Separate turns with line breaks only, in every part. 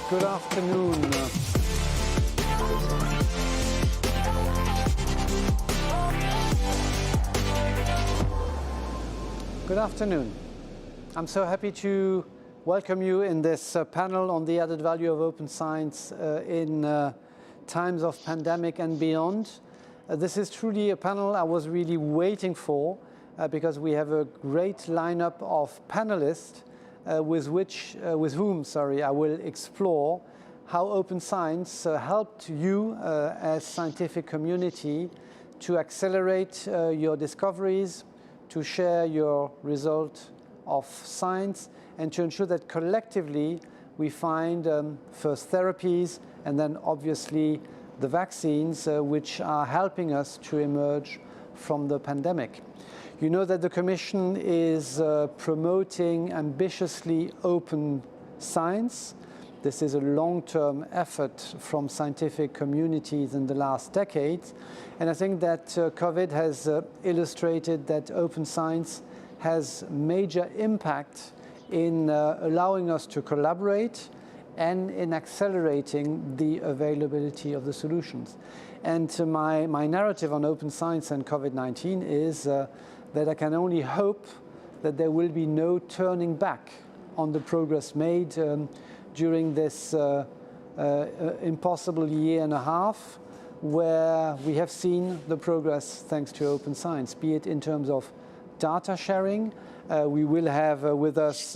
Good afternoon. Good afternoon. I'm so happy to welcome you in this panel on the added value of open science in times of pandemic and beyond. This is truly a panel I was really waiting for because we have a great lineup of panelists with whom I will explore how open science helped you as scientific community to accelerate your discoveries, to share your result of science, and to ensure that collectively we find first therapies and then obviously the vaccines which are helping us to emerge from the pandemic. You know that the Commission is promoting ambitiously open science. This is a long-term effort from scientific communities in the last decades. And I think that COVID has illustrated that open science has major impact in allowing us to collaborate and in accelerating the availability of the solutions. And my narrative on open science and COVID-19 is that I can only hope that there will be no turning back on the progress made during this impossible year and a half, where we have seen the progress thanks to open science, be it in terms of data sharing. We will have with us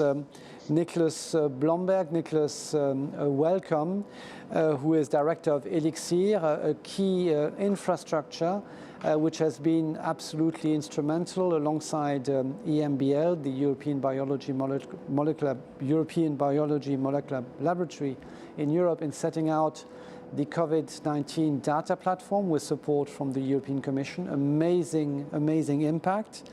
Nicholas Blomberg. Nicholas, welcome, who is director of Elixir, a key infrastructure which has been absolutely instrumental alongside EMBL, the European Biology Molecular Laboratory in Europe, in setting out the COVID-19 data platform with support from the European Commission. Amazing impact.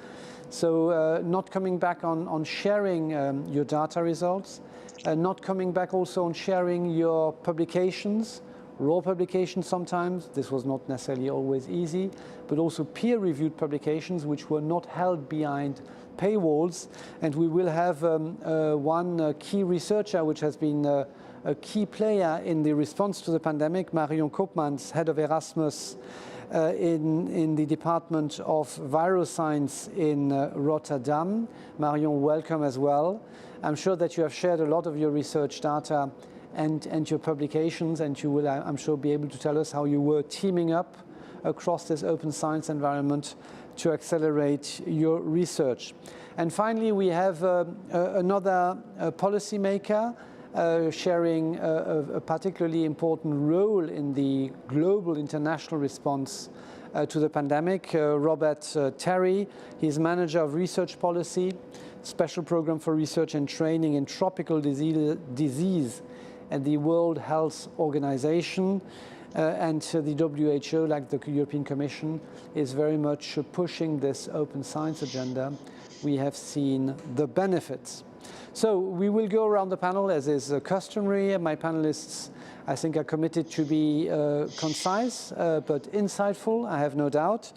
So not coming back on sharing your data results, not coming back also on sharing your publications, raw publications sometimes. This was not necessarily always easy, but also peer-reviewed publications which were not held behind paywalls. And we will have one key researcher which has been a key player in the response to the pandemic, Marion Koopmans, head of Erasmus in the Department of Viroscience in Rotterdam. Marion, welcome as well. I'm sure that you have shared a lot of your research data and your publications, and you will, I'm sure, be able to tell us how you were teaming up across this open science environment to accelerate your research. And finally, we have another policymaker sharing a particularly important role in the global international response to the pandemic, Robert Terry. He's manager of research policy, special program for research and training in tropical disease at the World Health Organization. And the WHO, like the European Commission, is very much pushing this open science agenda. We have seen the benefits. So we will go around the panel as is customary. My panelists, I think, are committed to be concise but insightful, I have no doubt.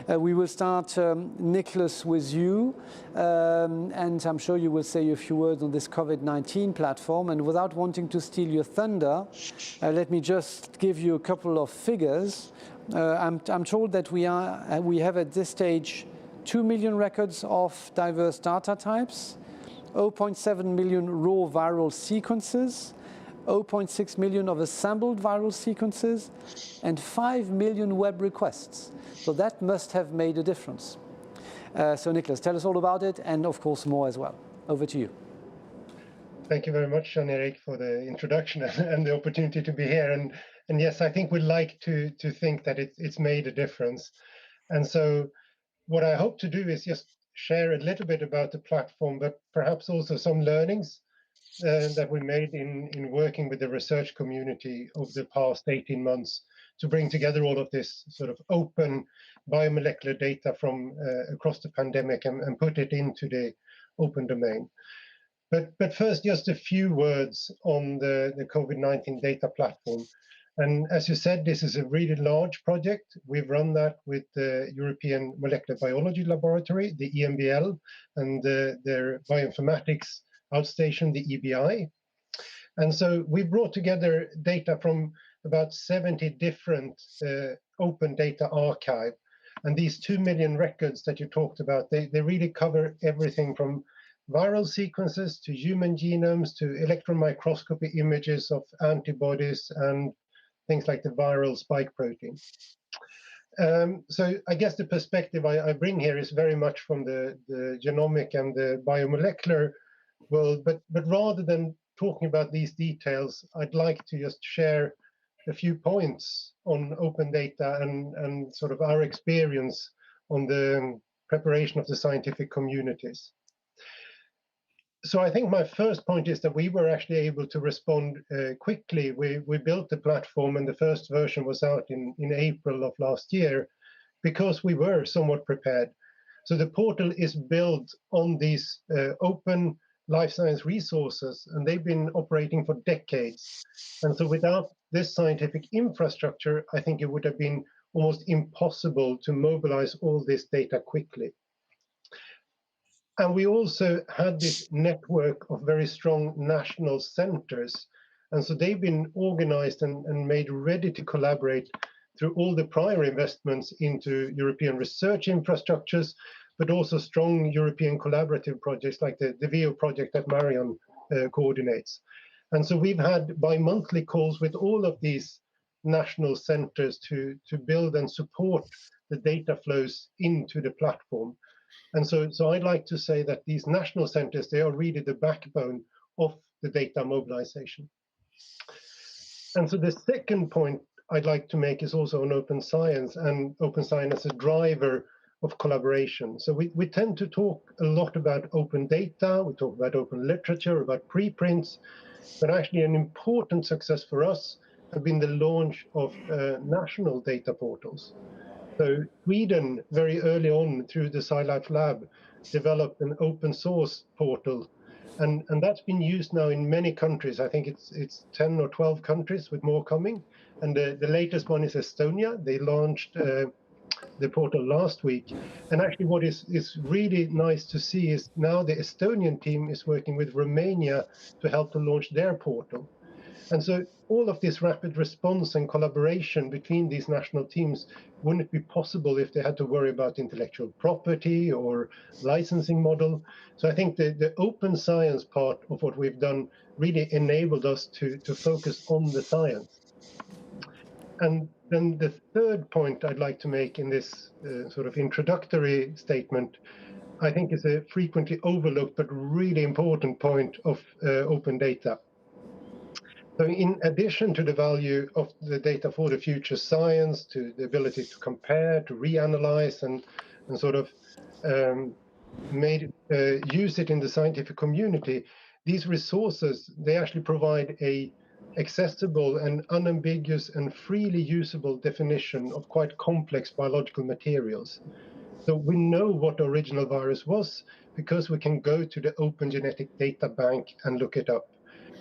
We will start, Nicholas, with you. And I'm sure you will say a few words on this COVID-19 platform. And without wanting to steal your thunder, let me just give you a couple of figures. I'm told that we have at this stage 2 million records of diverse data types, 0.7 million raw viral sequences, 0.6 million of assembled viral sequences, and 5 million web requests. So that must have made a difference. So Nicholas, tell us all about it, and of course more as well. Over to you.
Thank you very much, Jan-Erik, for the introduction and the opportunity to be here. And yes, I think we'd like to think that it's made a difference. And so what I hope to do is just share a little bit about the platform, but perhaps also some learnings that we made in working with the research community over the past 18 months to bring together all of this sort of open biomolecular data from across the pandemic and put it into the open domain. But first, just a few words on the COVID-19 data platform. And as you said, this is a really large project. We've run that with the European Molecular Biology Laboratory, the EMBL, and their bioinformatics outstation, the EBI. And so we brought together data from about 70 different open data archive. And these 2 million records that you talked about, they really cover everything from viral sequences to human genomes to electron microscopy images of antibodies and things like the viral spike protein. So I guess the perspective I bring here is very much from the genomic and the biomolecular world, but rather than talking about these details, I'd like to just share a few points on open data and sort of our experience on the preparation of the scientific communities. So I think my first point is that we were actually able to respond quickly. We built the platform and the first version was out in April of last year because we were somewhat prepared. So the portal is built on these open life science resources, and they've been operating for decades. And so without this scientific infrastructure, I think it would have been almost impossible to mobilize all this data quickly. And we also had this network of very strong national centers. And so they've been organized and made ready to collaborate through all the prior investments into European research infrastructures, but also strong European collaborative projects like the VIO project that Marion coordinates. And so we've had bi-monthly calls with all of these national centers to build and support the data flows into the platform. And so I'd like to say that these national centers, they are really the backbone of the data mobilization. And so the second point I'd like to make is also on open science and open science as a driver of collaboration. So we tend to talk a lot about open data, we talk about open literature, about preprints, but actually an important success for us have been the launch of national data portals. So Sweden, very early on through the SciLife Lab, developed an open source portal. And that's been used now in many countries. I think it's 10 or 12 countries with more coming. And the latest one is Estonia. They launched the portal last week. And actually what is really nice to see is now the Estonian team is working with Romania to help to launch their portal. And so all of this rapid response and collaboration between these national teams wouldn't be possible if they had to worry about intellectual property or licensing model. So I think the open science part of what we've done really enabled us to focus on the science. And then the third point I'd like to make in this sort of introductory statement, I think is a frequently overlooked but really important point of open data. So in addition to the value of the data for the future science, to the ability to compare, to reanalyze, and sort of use it in the scientific community, these resources, they actually provide a accessible and unambiguous and freely usable definition of quite complex biological materials. So we know what the original virus was because we can go to the Open Genetic Data Bank and look it up.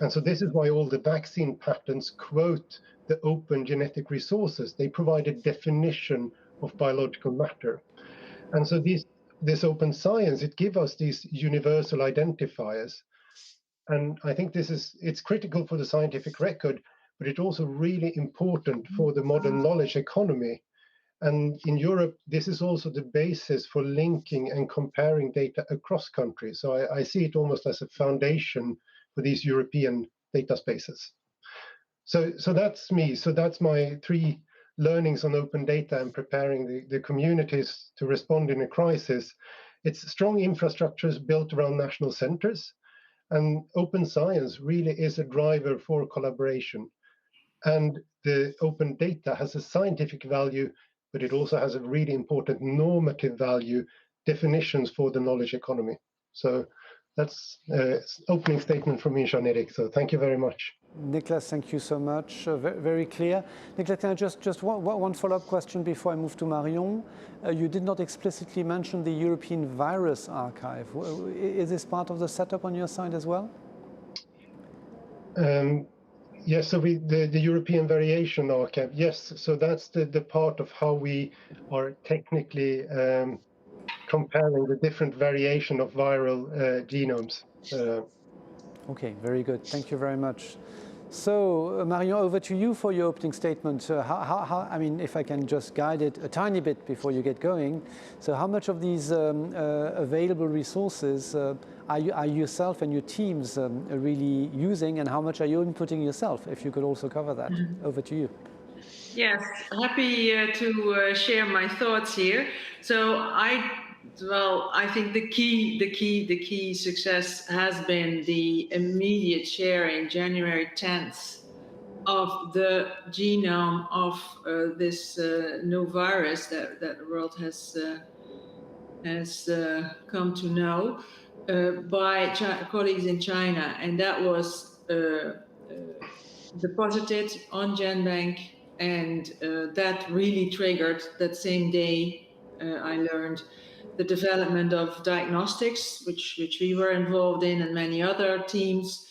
And so this is why all the vaccine patents quote the open genetic resources. They provide a definition of biological matter. And so this open science, it gives us these universal identifiers. And I think it's critical for the scientific record, but it's also really important for the modern knowledge economy. And in Europe, this is also the basis for linking and comparing data across countries. So I see it almost as a foundation for these European data spaces. So that's me. So that's my 3 learnings on open data and preparing the communities to respond in a crisis. It's strong infrastructures built around national centers. And open science really is a driver for collaboration. And the open data has a scientific value, but it also has a really important normative value, definitions for the knowledge economy. So that's opening statement from me, Jean-Eric. So thank you very much.
Niklas, thank you so much. Very clear. Niklas, can I just one follow-up question before I move to Marion? You did not explicitly mention the European Virus Archive. Is this part of the setup on your side as well?
Yes, so the European Variation Archive, yes. So that's the part of how we are technically comparing the different variation of viral genomes.
Okay, very good. Thank you very much. So, Marion, over to you for your opening statement. I mean, if I can just guide it a tiny bit before you get going. So, how much of these available resources are yourself and your teams really using, and how much are you inputting yourself? If you could also cover that. Over to you.
Yes, happy to share my thoughts here. So I think the key success has been the immediate sharing, January 10th, of the genome of this new virus that the world has come to know by colleagues in China, and that was deposited on GenBank, and that really triggered that same day. I learned the development of diagnostics, which we were involved in, and many other teams.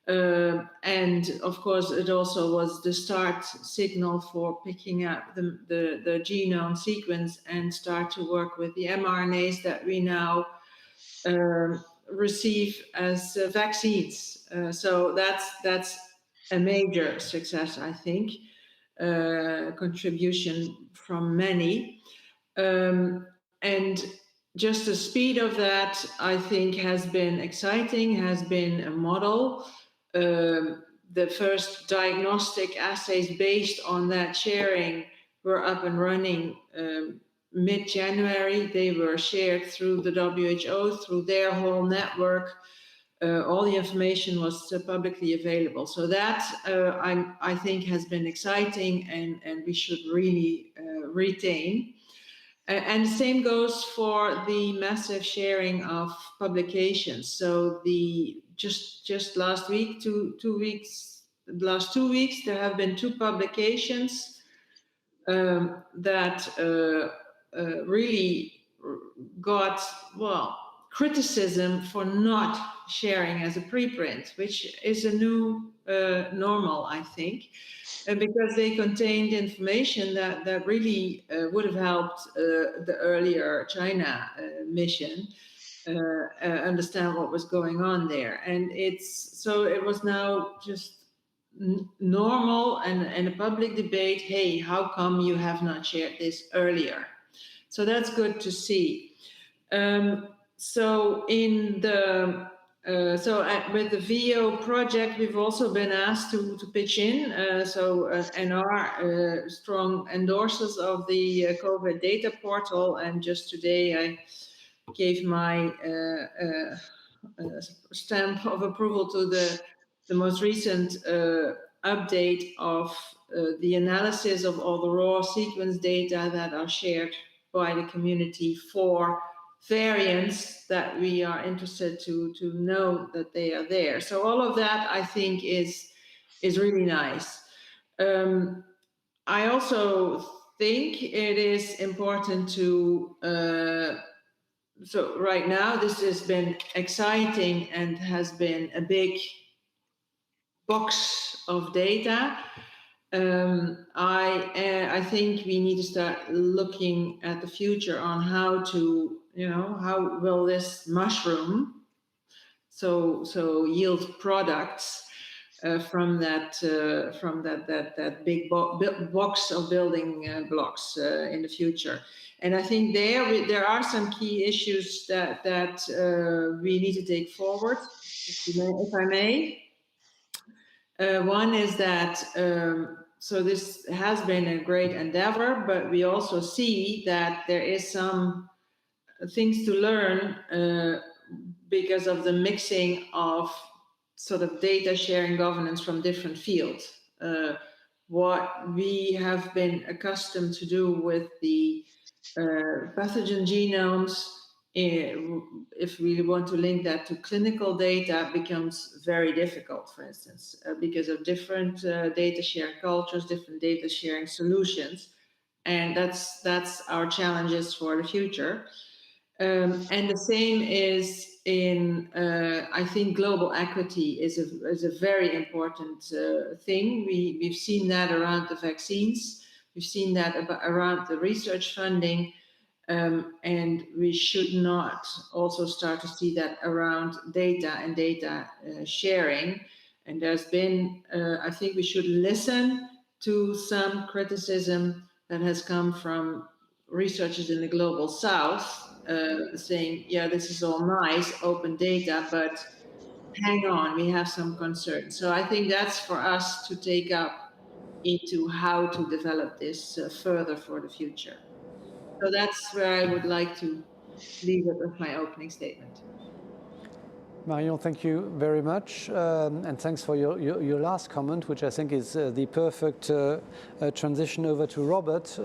And of course, it also was the start signal for picking up the genome sequence and start to work with the mRNAs that we now receive as vaccines. So that's a major success, I think, contribution from many. And just the speed of that, I think, has been exciting, has been a model. The first diagnostic assays based on that sharing were up and running mid-January. They were shared through the WHO, through their whole network. All the information was publicly available. So that, I think, has been exciting, and we should really retain. And the same goes for the massive sharing of publications. So just last week, last 2 weeks, there have been 2 publications that really got, criticism for not sharing as a preprint, which is a new normal, I think. Because they contained information that really would have helped the earlier China mission understand what was going on there. And it was now just normal and a public debate, hey, how come you have not shared this earlier? So that's good to see. So with the VO project, we've also been asked to pitch in. And are strong endorsers of the COVID data portal. And just today, I gave my stamp of approval to the most recent update of the analysis of all the raw sequence data that are shared by the community for variants that we are interested to know that they are there. So all of that, I think, is really nice. I also think it is important to so right now this has been exciting and has been a big box of data. I think we need to start looking at the future on how to, how will this mushroom so yield products from that big box of building blocks in the future. And I think there are some key issues that we need to take forward, if I may. One is that so this has been a great endeavor, but we also see that there is some things to learn because of the mixing of sort of data sharing governance from different fields. What we have been accustomed to do with the pathogen genomes, if we want to link that to clinical data, becomes very difficult, for instance, because of different data sharing cultures, different data sharing solutions. And that's our challenges for the future. And the same is in, I think global equity is a very important thing. We've seen that around the vaccines. We've seen that around the research funding. And we should not also start to see that around data and data sharing. And there's been, I think we should listen to some criticism that has come from researchers in the global south, saying, yeah, this is all nice, open data, but hang on, we have some concerns. So I think that's for us to take up into how to develop this further for the future. So that's where I would like to leave it with my opening statement.
Marion, thank you very much. And thanks for your last comment, which I think is the perfect transition over to Robert.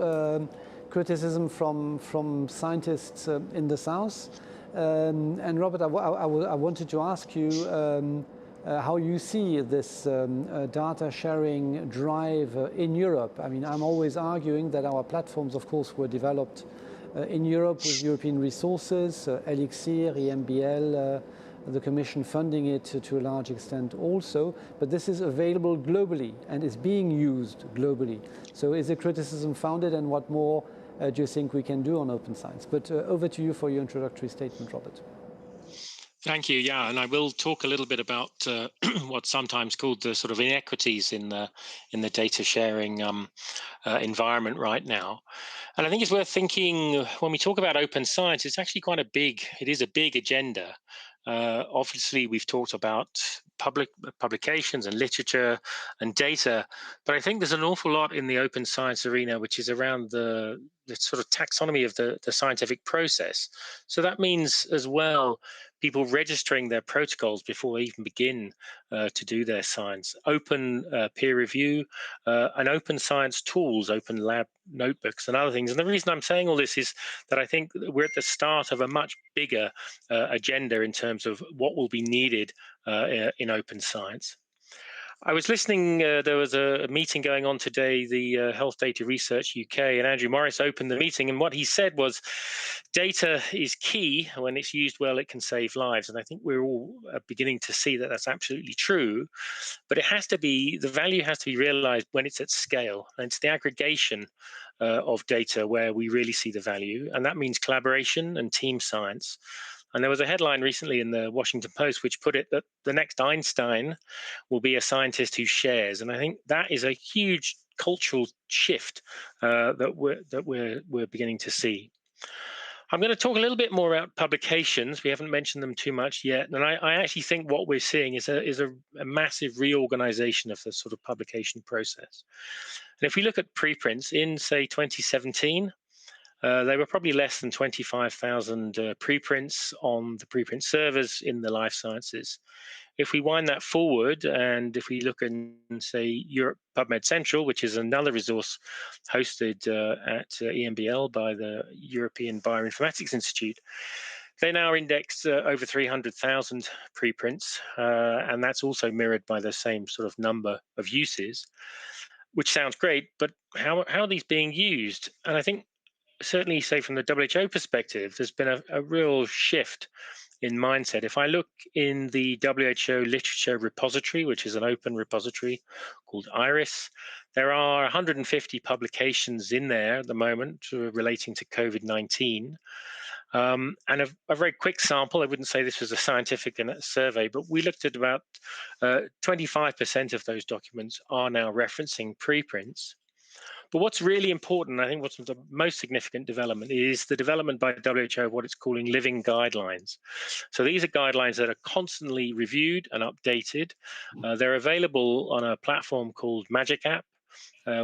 Criticism from scientists in the South. And Robert, I wanted to ask you how you see this data sharing drive in Europe. I mean, I'm always arguing that our platforms, of course, were developed in Europe with European resources, Elixir, EMBL, the Commission funding it to a large extent also, but this is available globally and is being used globally. So is the criticism founded, and what more do you think we can do on open science? But over to you for your introductory statement, Robert.
Thank you. Yeah, and I will talk a little bit about what's sometimes called the sort of inequities in the data sharing environment right now. And I think it's worth thinking when we talk about open science, it's actually quite a big agenda. Obviously, we've talked about publications and literature and data, but I think there's an awful lot in the open science arena which is around the sort of taxonomy of the scientific process. So that means as well people registering their protocols before they even begin to do their science, open peer review, and open science tools, open lab notebooks and other things. And the reason I'm saying all this is that I think we're at the start of a much bigger agenda in terms of what will be needed in open science. I was listening, there was a meeting going on today, the Health Data Research UK, and Andrew Morris opened the meeting, and what he said was data is key. When it's used well, it can save lives. And I think we're all beginning to see that that's absolutely true, but it has to be, the value has to be realized when it's at scale, and it's the aggregation of data where we really see the value, and that means collaboration and team science. And there was a headline recently in the Washington Post which put it that the next Einstein will be a scientist who shares. And I think that is a huge cultural shift that we're beginning to see. I'm going to talk a little bit more about publications. We haven't mentioned them too much yet. And I actually think what we're seeing is a massive reorganization of the sort of publication process. And if we look at preprints in, say, 2017, they were probably less than 25,000 preprints on the preprint servers in the life sciences. If we wind that forward, and if we look in, say, Europe PubMed Central, which is another resource hosted at EMBL by the European Bioinformatics Institute, they now index over 300,000 preprints, and that's also mirrored by the same sort of number of uses, which sounds great, but how are these being used? And I think certainly, say from the WHO perspective, there's been a real shift in mindset. If I look in the WHO literature repository, which is an open repository called IRIS, there are 150 publications in there at the moment relating to COVID-19. And a very quick sample, I wouldn't say this was a scientific survey, but we looked at about 25% of those documents are now referencing preprints. But what's really important, I think what's the most significant development, is the development by WHO of what it's calling living guidelines. So these are guidelines that are constantly reviewed and updated. They're available on a platform called Magic App,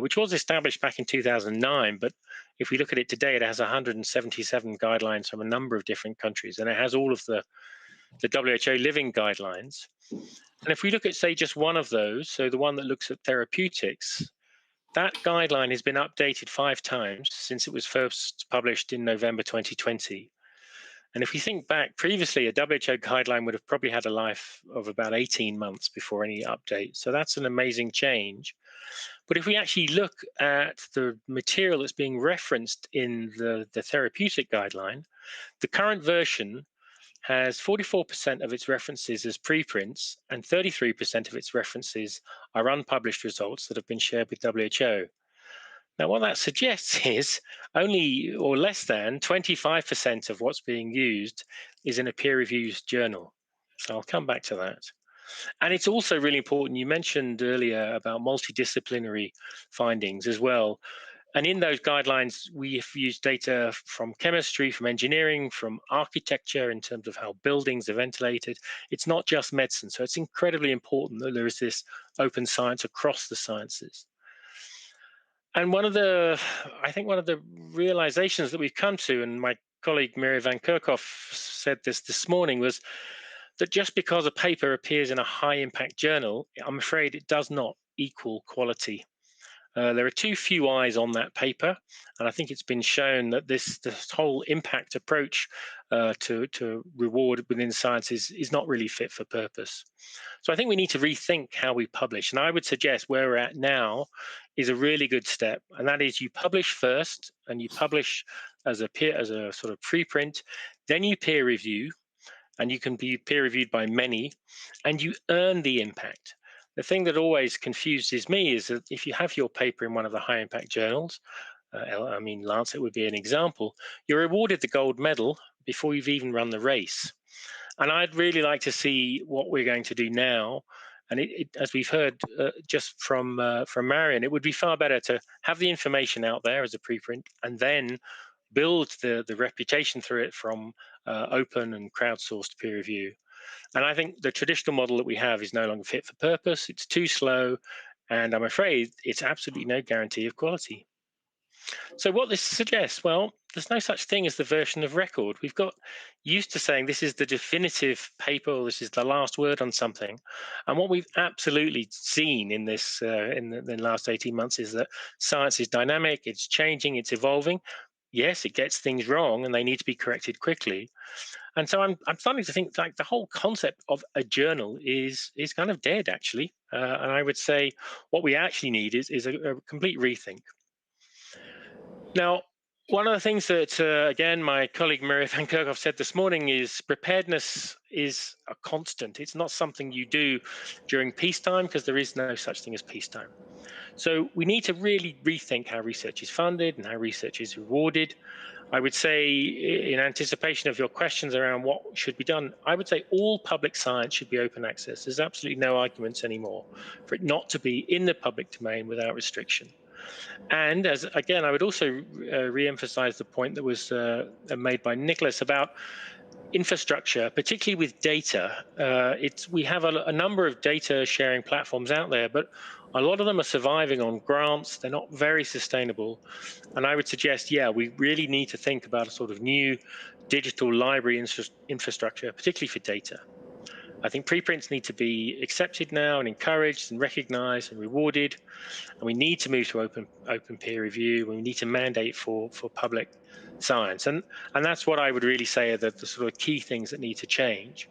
which was established back in 2009. But if we look at it today, it has 177 guidelines from a number of different countries, and it has all of the WHO living guidelines. And if we look at, say, just one of those, so the one that looks at therapeutics, that guideline has been updated 5 times since it was first published in November 2020. And if we think back previously, a WHO guideline would have probably had a life of about 18 months before any update. So that's an amazing change. But if we actually look at the material that's being referenced in the therapeutic guideline, the current version has 44% of its references as preprints, and 33% of its references are unpublished results that have been shared with WHO. Now, what that suggests is only or less than 25% of what's being used is in a peer-reviewed journal. So I'll come back to that. And it's also really important, you mentioned earlier about multidisciplinary findings as well. And in those guidelines, we've used data from chemistry, from engineering, from architecture in terms of how buildings are ventilated. It's not just medicine. So it's incredibly important that there is this open science across the sciences. And I think one of the realizations that we've come to, and my colleague Mary Van Kerkhoff said this morning, was that just because a paper appears in a high impact journal, I'm afraid it does not equal quality. There are too few eyes on that paper, and I think it's been shown that this whole impact approach to reward within science is not really fit for purpose. So I think we need to rethink how we publish, and I would suggest where we're at now is a really good step, and that is you publish first, and you publish as a sort of preprint, then you peer review, and you can be peer reviewed by many, and you earn the impact. The thing that always confuses me is that if you have your paper in one of the high impact journals, Lancet would be an example, you're awarded the gold medal before you've even run the race. And I'd really like to see what we're going to do now. And as we've heard just from Marion, it would be far better to have the information out there as a preprint and then build the reputation through it from open and crowdsourced peer review. And I think the traditional model that we have is no longer fit for purpose. It's too slow, and I'm afraid it's absolutely no guarantee of quality. So what this suggests, well, there's no such thing as the version of record. We've got used to saying this is the definitive paper, or this is the last word on something. And what we've absolutely seen in this in the last 18 months is that science is dynamic, it's changing, it's evolving. Yes, it gets things wrong and they need to be corrected quickly. And so I'm starting to think like the whole concept of a journal is kind of dead, actually. And I would say what we actually need is a complete rethink. Now, one of the things that, again, my colleague Mary Van Kerkhoff said this morning is preparedness is a constant. It's not something you do during peacetime because there is no such thing as peacetime. So we need to really rethink how research is funded and how research is rewarded. I would say, in anticipation of your questions around what should be done, I would say all public science should be open access. There's absolutely no arguments anymore for it not to be in the public domain without restriction. And as again, I would also re-emphasize the point that was made by Nicholas about infrastructure, particularly with data. We have a number of data sharing platforms out there, but a lot of them are surviving on grants. They're not very sustainable. And I would suggest, yeah, we really need to think about a sort of new digital library infrastructure, particularly for data. I think preprints need to be accepted now and encouraged and recognized and rewarded. And we need to move to open peer review. We need to mandate for public science. And that's what I would really say are the sort of key things that need to change.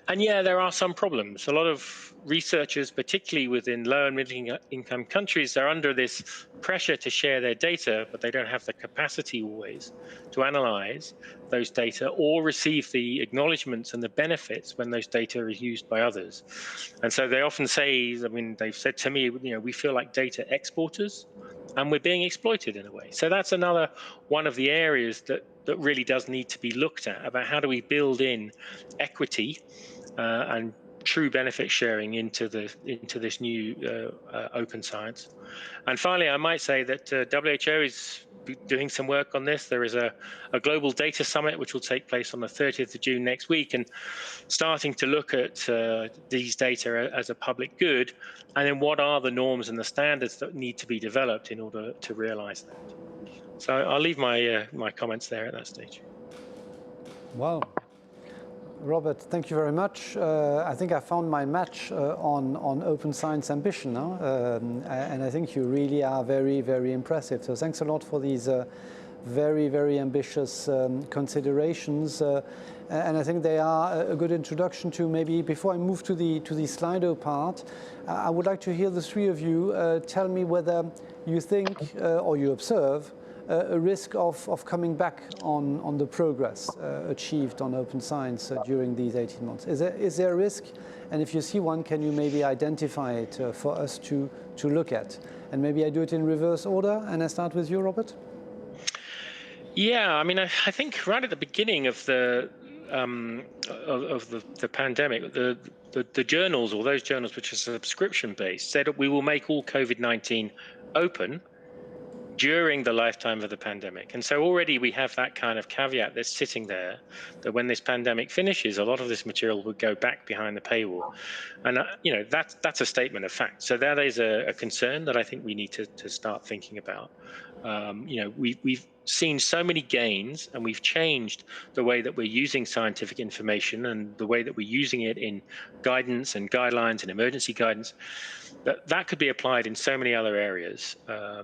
And yeah, there are some problems. A lot of researchers, particularly within low and middle income countries, are under this pressure to share their data, but they don't have the capacity always to analyze those data or receive the acknowledgements and the benefits when those data are used by others. And so they often say, I mean, they've said to me, we feel like data exporters and we're being exploited in a way. So that's another one of the areas that really does need to be looked at, about how do we build in equity and true benefit sharing into this new open science. And finally, I might say that WHO is doing some work on this. There is a global data summit which will take place on the 30th of June next week, and starting to look at these data as a public good, and then what are the norms and the standards that need to be developed in order to realize that. So I'll leave my my comments there at that stage.
Well, Robert, thank you very much. I think I found my match on open science ambition now, and I think you really are very, very impressive. So thanks a lot for these very, very ambitious considerations, and I think they are a good introduction to maybe, before I move to the Slido part, I would like to hear the three of you tell me whether you think or you observe a risk of coming back on the progress achieved on open science during these 18 months. Is there a risk? And if you see one, can you maybe identify it for us to look at? And maybe I do it in reverse order, and I start with you, Robert.
Yeah, I mean, I think right at the beginning of the pandemic, the journals, or those journals which are subscription based, said we will make all COVID-19 open during the lifetime of the pandemic. And so already we have that kind of caveat that's sitting there, that when this pandemic finishes, a lot of this material would go back behind the paywall. And that's a statement of fact. So that is a concern that I think we need to start thinking about. We've seen so many gains, and we've changed the way that we're using scientific information and the way that we're using it in guidance and guidelines and emergency guidance, that could be applied in so many other areas. I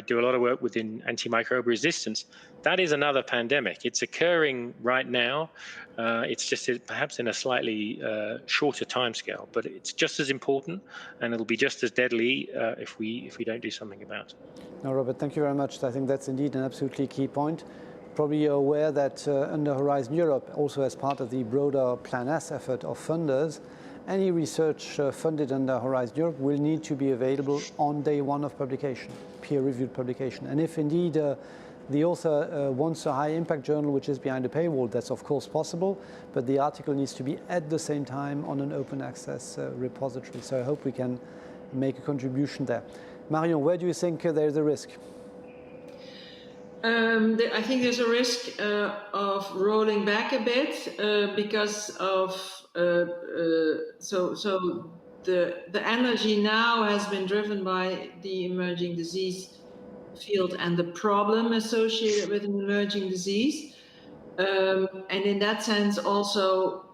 do a lot of work within antimicrobial resistance. That is another pandemic. It's occurring right now. It's just perhaps in a slightly shorter timescale, but it's just as important, and it'll be just as deadly if we don't do something about it.
No, Robert, thank you very much. I think that's indeed an absolutely key point. Probably you're aware that under Horizon Europe, also as part of the broader Plan S effort of funders, any research funded under Horizon Europe will need to be available on day one of publication, peer-reviewed publication. And if indeed the author wants a high-impact journal which is behind a paywall, that's of course possible, but the article needs to be at the same time on an open access repository. So I hope we can make a contribution there. Marion, where do you think there's a risk?
I think there's a risk of rolling back a bit because of the energy now has been driven by the emerging disease field and the problem associated with an emerging disease, and in that sense also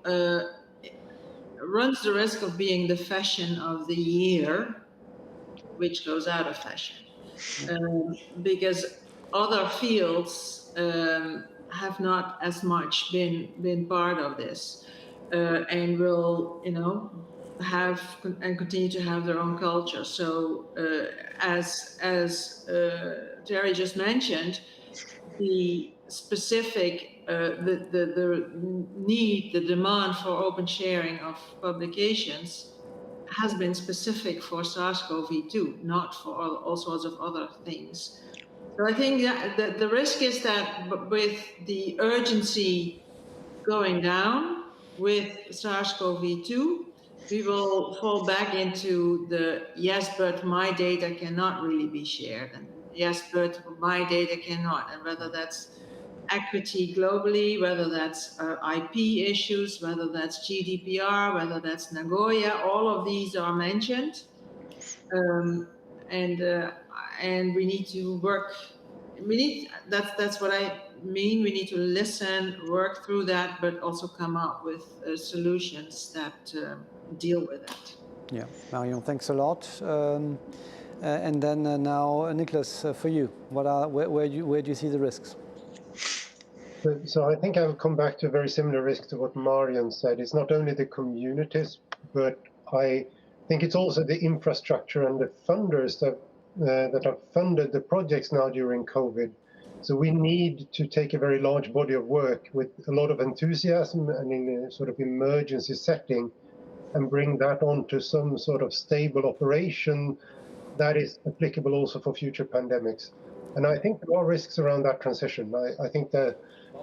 runs the risk of being the fashion of the year, which goes out of fashion, because other fields have not as much been part of this, and will, have and continue to have their own culture. So, as Jerry just mentioned, the specific the need, the demand for open sharing of publications has been specific for SARS-CoV-2, not for all sorts of other things. So I think that the risk is that with the urgency going down with SARS-CoV-2, we will fall back into the yes, but my data cannot really be shared, and yes, but my data cannot, and whether that's equity globally, whether that's IP issues, whether that's GDPR, whether that's Nagoya, all of these are mentioned, and we need to work. That's what I mean. We need to listen, work through that, but also come up with solutions that deal with that.
Yeah, Marion, thanks a lot. And then now, Nicholas, for you, where do you see the risks?
So I think I will come back to a very similar risk to what Marion said. It's not only the communities, but I think it's also the infrastructure and the funders that have funded the projects now during COVID. So we need to take a very large body of work with a lot of enthusiasm and in a sort of emergency setting and bring that on to some sort of stable operation that is applicable also for future pandemics. And I think there are risks around that transition. I think that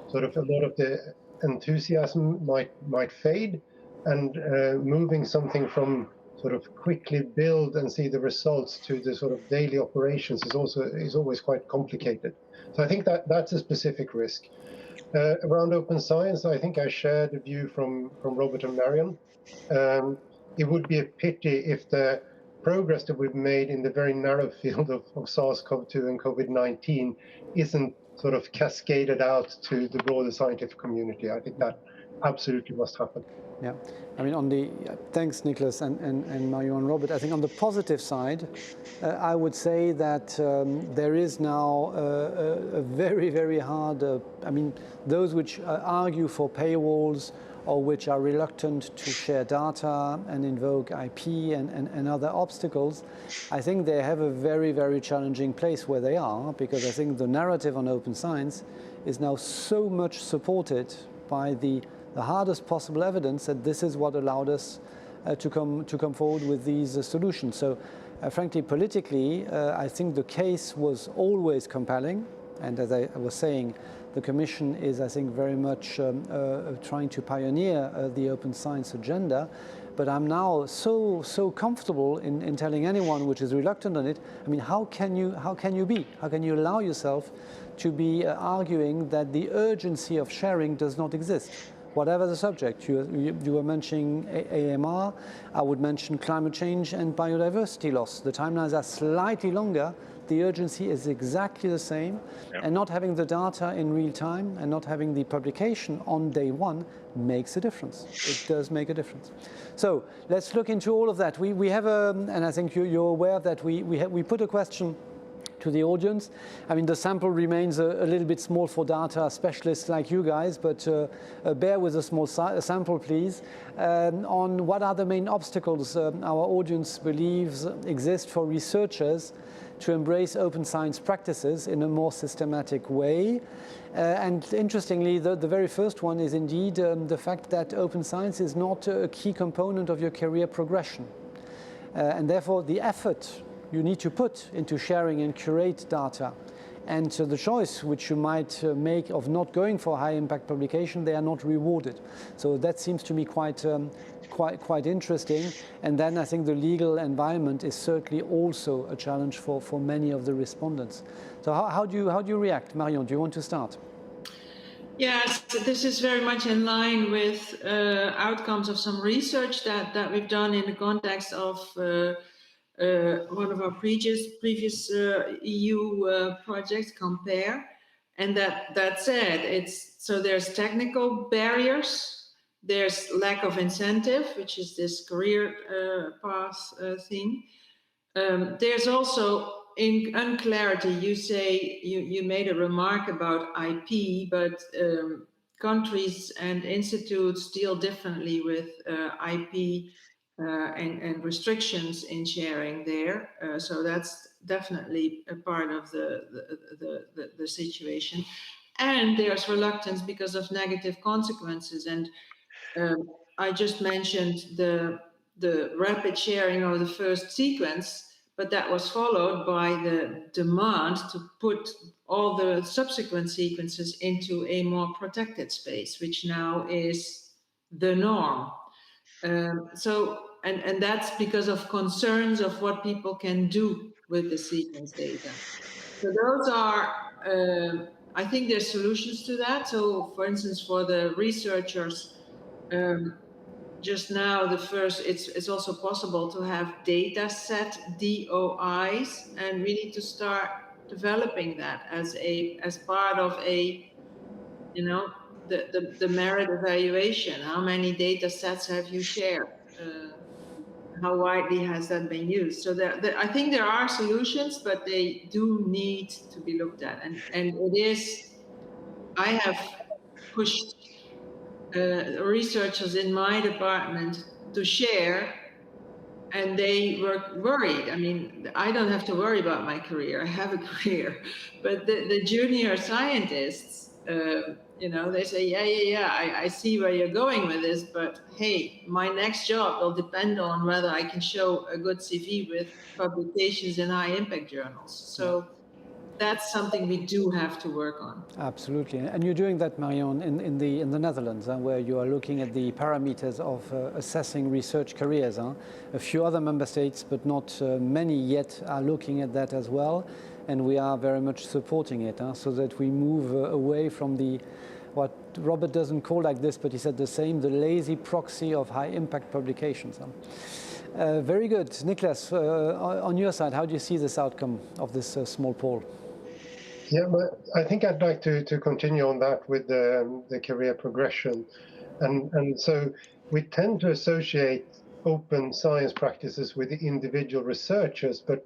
sort of a lot of the enthusiasm might fade, and moving something from sort of quickly build and see the results to the sort of daily operations is always quite complicated. So I think that's a specific risk. Around open science, I think I share the view from Robert and Marion. It would be a pity if the progress that we've made in the very narrow field of SARS-CoV-2 and COVID-19 isn't sort of cascaded out to the broader scientific community. I think that absolutely must happen.
Yeah, I mean, thanks, Nicholas and Marion and Robert. I think on the positive side, I would say that there is now a very, very hard, those which argue for paywalls or which are reluctant to share data and invoke IP and other obstacles, I think they have a very, very challenging place where they are, because I think the narrative on open science is now so much supported by the hardest possible evidence that this is what allowed us to come forward with these solutions. So Frankly, politically, I think the case was always compelling. And as I was saying, the Commission is, I think, very much trying to pioneer the open science agenda. But I'm now so comfortable in telling anyone which is reluctant on it. I mean, how can you allow yourself to be arguing that the urgency of sharing does not exist? Whatever the subject, you were mentioning AMR, I would mention climate change and biodiversity loss. The timelines are slightly longer. The urgency is exactly the same. Yep. And not having the data in real time and not having the publication on day one makes a difference. It does make a difference. So let's look into all of that. We have and I think you're aware that we put a question to the audience. I mean, the sample remains a little bit small for data specialists like you guys, but bear with a small sample, please. On what are the main obstacles our audience believes exist for researchers to embrace open science practices in a more systematic way. And interestingly, the very first one is indeed the fact that open science is not a key component of your career progression. And therefore, the effort you need to put into sharing and curate data, and the choice which you might make of not going for high impact publication, they are not rewarded. So that seems to me quite interesting. And then I think the legal environment is certainly also a challenge for many of the respondents. So how do you react? Marion, do you want to start?
Yes, this is very much in line with outcomes of some research that we've done in the context of one of our previous EU projects, Compare, and that said, there's technical barriers, there's lack of incentive, which is this career path thing. There's also unclarity. You say you made a remark about IP, but countries and institutes deal differently with IP. And restrictions in sharing there, so that's definitely a part of the situation. And there's reluctance because of negative consequences. And I just mentioned the rapid sharing of the first sequence, but that was followed by the demand to put all the subsequent sequences into a more protected space, which now is the norm. And that's because of concerns of what people can do with the sequence data. So those are, I think there's solutions to that. So for instance, for the researchers, just now it's also possible to have data set DOIs, and we need to start developing that as part of a, the merit evaluation. How many data sets have you shared? How widely has that been used? So I think there are solutions, but they do need to be looked at. And it is, I have pushed researchers in my department to share, and they were worried. I mean, I don't have to worry about my career. I have a career. But the junior scientists, they say, yeah, I see where you're going with this, but hey, my next job will depend on whether I can show a good CV with publications in high impact journals. So that's something we do have to work on.
Absolutely, and you're doing that, Marion, in the Netherlands, where you are looking at the parameters of assessing research careers. A few other member states, but not many yet, are looking at that as well, and we are very much supporting it, so that we move away from what Robert doesn't call like this, but he said the lazy proxy of high impact publications. Very good. Niklas, on your side, how do you see this outcome of this small poll?
Yeah, but I think I'd like to continue on that with the career progression. And so we tend to associate open science practices with the individual researchers, but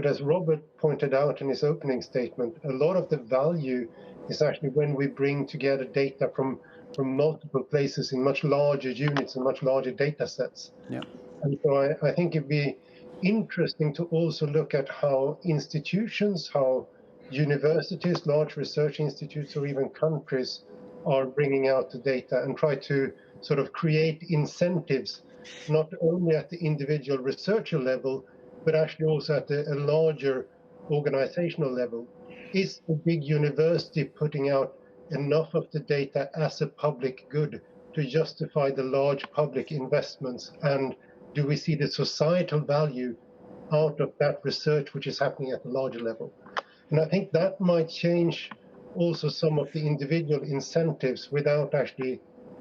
as Robert pointed out in his opening statement, a lot of the value is actually when we bring together data from multiple places in much larger units and much larger data sets.
Yeah.
And so I think it'd be interesting to also look at how institutions, how universities, large research institutes, or even countries are bringing out the data and try to sort of create incentives, not only at the individual researcher level, but actually also at a larger organizational level. Is a big university putting out enough of the data as a public good to justify the large public investments? And do we see the societal value out of that research which is happening at a larger level? And I think that might change also some of the individual incentives without actually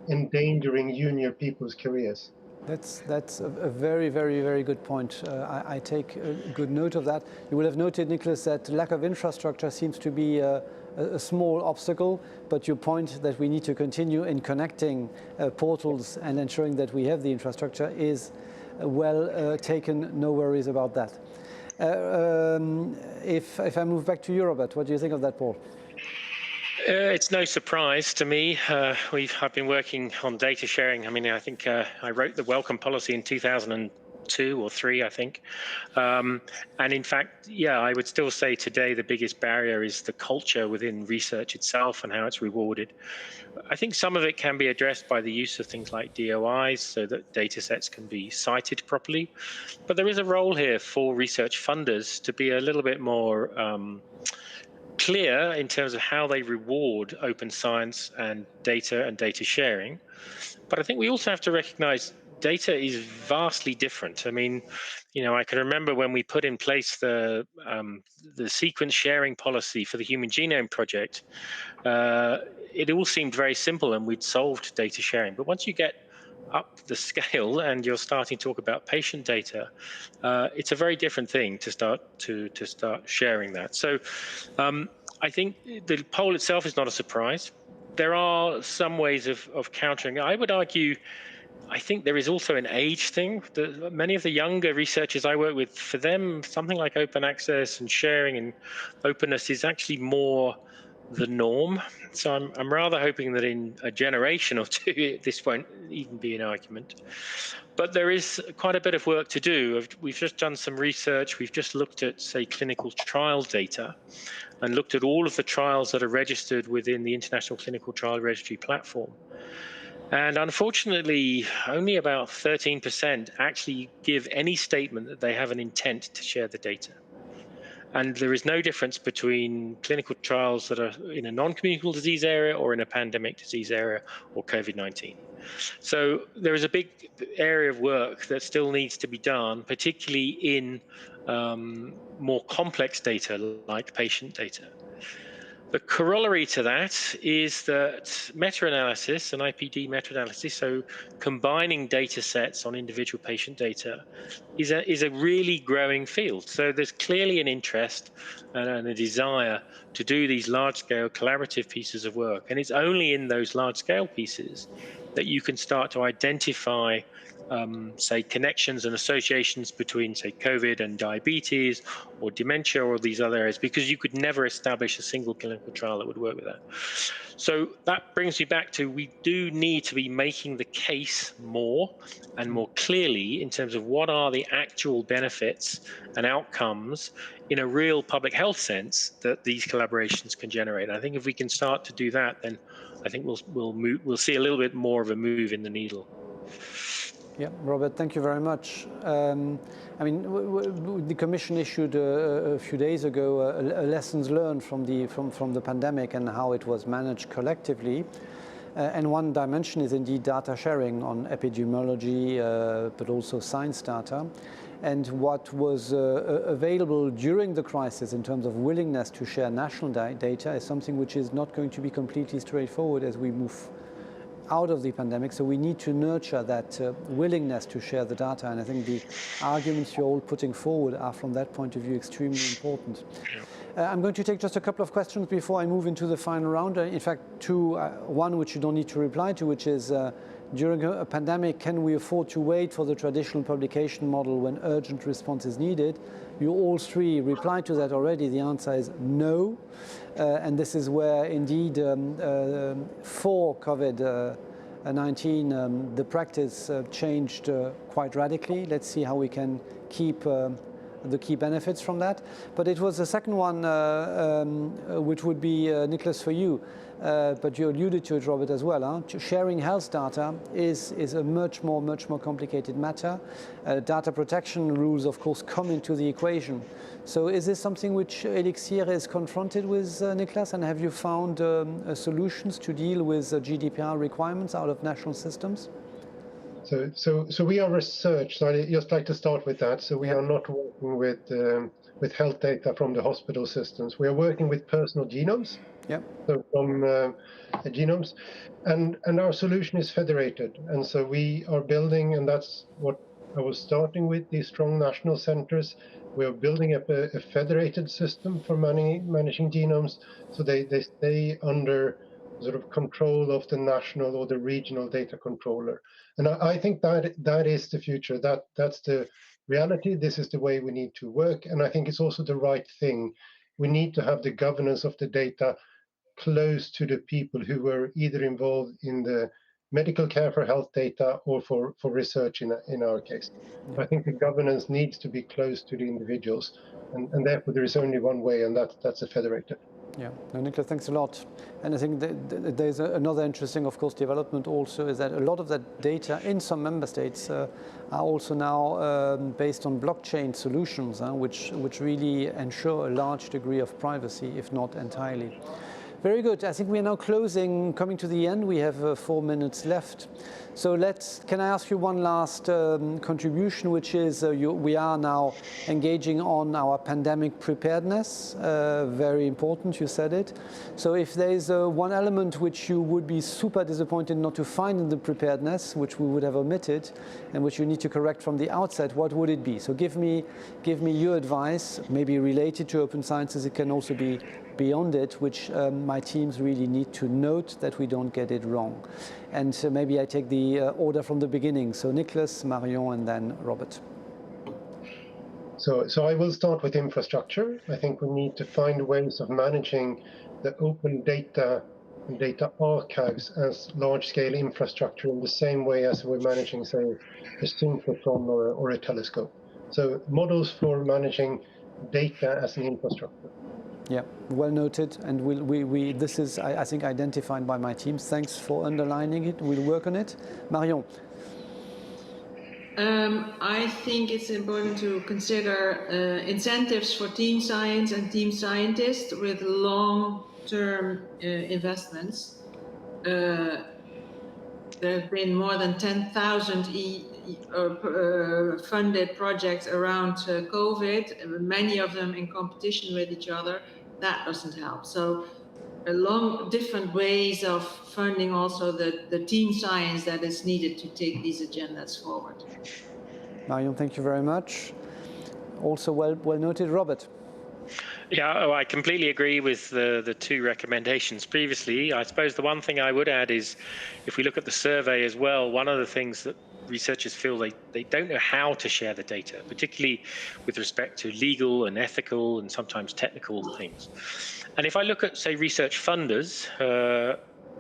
endangering junior people's careers.
That's a very, very, very good point. I take a good note of that. You will have noted, Nicholas, that lack of infrastructure seems to be a small obstacle, but your point that we need to continue in connecting portals and ensuring that we have the infrastructure is well taken. No worries about that. If I move back to you, Robert, what do you think of that, Paul?
It's no surprise to me. I've been working on data sharing. I mean, I think I wrote the welcome policy in 2002 or 3, I think. And in fact, yeah, I would still say today the biggest barrier is the culture within research itself and how it's rewarded. I think some of it can be addressed by the use of things like DOIs so that data sets can be cited properly. But there is a role here for research funders to be a little bit more clear in terms of how they reward open science and data sharing. But I think we also have to recognize data is vastly different. I mean, I can remember when we put in place the sequence sharing policy for the Human Genome Project, it all seemed very simple and we'd solved data sharing. But once you get up the scale and you're starting to talk about patient data, it's a very different thing to start sharing that. So I think the poll itself is not a surprise. There are some ways of countering. I would argue, I think there is also an age thing. Many of the younger researchers I work with, for them, something like open access and sharing and openness is actually more the norm. So I'm rather hoping that in a generation or two, this won't even be an argument. But there is quite a bit of work to do. We've just done some research. We've just looked at, say, clinical trial data and looked at all of the trials that are registered within the International Clinical Trial Registry platform. And unfortunately, only about 13% actually give any statement that they have an intent to share the data. And there is no difference between clinical trials that are in a non-communicable disease area or in a pandemic disease area or COVID-19. So there is a big area of work that still needs to be done, particularly in more complex data like patient data. The corollary to that is that meta-analysis and IPD meta-analysis, so combining data sets on individual patient data, is a really growing field. So there's clearly an interest and a desire to do these large-scale collaborative pieces of work. And it's only in those large-scale pieces that you can start to identify say, connections and associations between, say, COVID and diabetes or dementia or these other areas, because you could never establish a single clinical trial that would work with that. So that brings me back to, we do need to be making the case more and more clearly in terms of what are the actual benefits and outcomes in a real public health sense that these collaborations can generate. And I think if we can start to do that, then I think we'll see a little bit more of a move in the needle.
Yeah, Robert, thank you very much. I mean, the Commission issued a few days ago a lessons learned from the pandemic and how it was managed collectively. And one dimension is indeed data sharing on epidemiology, but also science data. And what was available during the crisis in terms of willingness to share national data is something which is not going to be completely straightforward as we move out of the pandemic. So we need to nurture that willingness to share the data. And I think the arguments you're all putting forward are, from that point of view, extremely important. I'm going to take just a couple of questions before I move into the final round. In fact, two, one which you don't need to reply to, which is, during a pandemic, can we afford to wait for the traditional publication model when urgent response is needed? You all three replied to that already. The answer is no. And this is where, indeed, for COVID-19, the practice changed quite radically. Let's see how we can keep the key benefits from that. But it was the second one, which would be, Nicholas, for you. but you alluded to it, Robert, as well. Sharing health data is a much more complicated matter. Data protection rules, of course, come into the equation. So is this something which Elixir is confronted with, Niklas? And have you found solutions to deal with GDPR requirements out of national systems?
So we are research. So I just like to start with that. So we are not working with health data from the hospital systems. We are working with personal genomes.
Yeah.
So from genomes, and our solution is federated. And so we are building, and that's what I was starting with, these strong national centers. We are building up a federated system for managing genomes, so they stay under sort of control of the national or the regional data controller. And I think that is the future. That's the reality. This is the way we need to work. And I think it's also the right thing. We need to have the governance of the data close to the people who were either involved in the medical care for health data or for research in our case. Yeah. I think the governance needs to be close to the individuals, and therefore there is only one way, and that's a federated.
Yeah, no, Niklas, thanks a lot. And I think there's another interesting, of course, development also is that a lot of that data in some member states are also now based on blockchain solutions, which really ensure a large degree of privacy, if not entirely. Very good. I think we are now coming to the end. We have 4 minutes left. So can I ask you one last contribution, which is we are now engaging on our pandemic preparedness. Very important, you said it. So if there is one element which you would be super disappointed not to find in the preparedness, which we would have omitted, and which you need to correct from the outset, what would it be? So give me your advice, maybe related to open sciences. It can also be beyond it, which my teams really need to note that we don't get it wrong. And so maybe I take the order from the beginning. So Niklas, Marion, and then Robert.
So I will start with infrastructure. I think we need to find ways of managing the open data and data archives as large-scale infrastructure in the same way as we're managing, say, a synchrotron or a telescope. So models for managing data as an infrastructure.
Yeah, well noted, and this is, I think, identified by my teams. Thanks for underlining it. We'll work on it. Marion.
I think it's important to consider incentives for team science and team scientists with long-term investments. There have been more than 10,000 funded projects around COVID, many of them in competition with each other. That doesn't help. So different ways of funding also the team science that is needed to take these agendas forward.
Marion, thank you very much. Also well noted. Robert.
Yeah, I completely agree with the two recommendations previously. I suppose the one thing I would add is, if we look at the survey as well, one of the things that researchers feel they don't know how to share the data, particularly with respect to legal and ethical and sometimes technical things. And if I look at, say, research funders,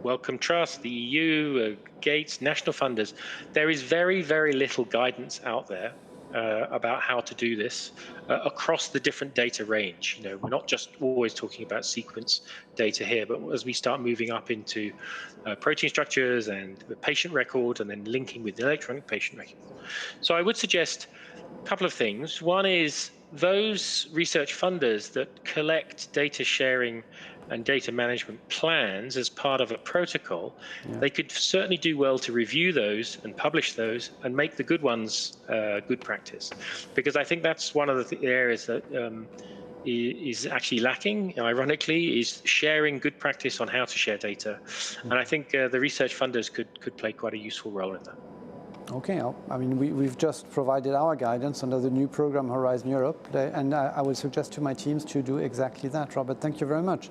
Wellcome Trust, the EU, Gates, national funders, there is very, very little guidance out there about how to do this across the different data range. You know, we're not just always talking about sequence data here, but as we start moving up into protein structures and the patient record, and then linking with the electronic patient record. So I would suggest a couple of things. One is those research funders that collect data sharing and data management plans as part of a protocol, they could certainly do well to review those and publish those and make the good ones good practice. Because I think that's one of the areas that is actually lacking, ironically, is sharing good practice on how to share data. And I think the research funders could play quite a useful role in that.
Okay, I mean, we've just provided our guidance under the new program Horizon Europe, and I will suggest to my teams to do exactly that. Robert, thank you very much.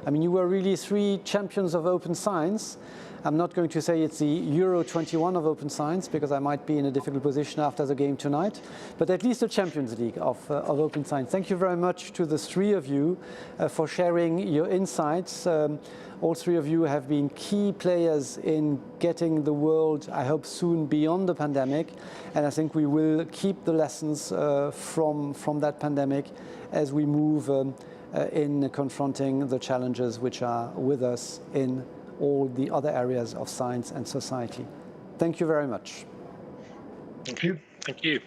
I mean, you were really 3 champions of open science. I'm not going to say it's the Euro 21 of open science, because I might be in a difficult position after the game tonight, but at least the Champions League of open science. Thank you very much to the 3 of you for sharing your insights. All 3 of you have been key players in getting the world, I hope soon, beyond the pandemic. And I think we will keep the lessons from that pandemic as we move in confronting the challenges which are with us in all the other areas of science and society. Thank you very much.
Thank you.
Thank you.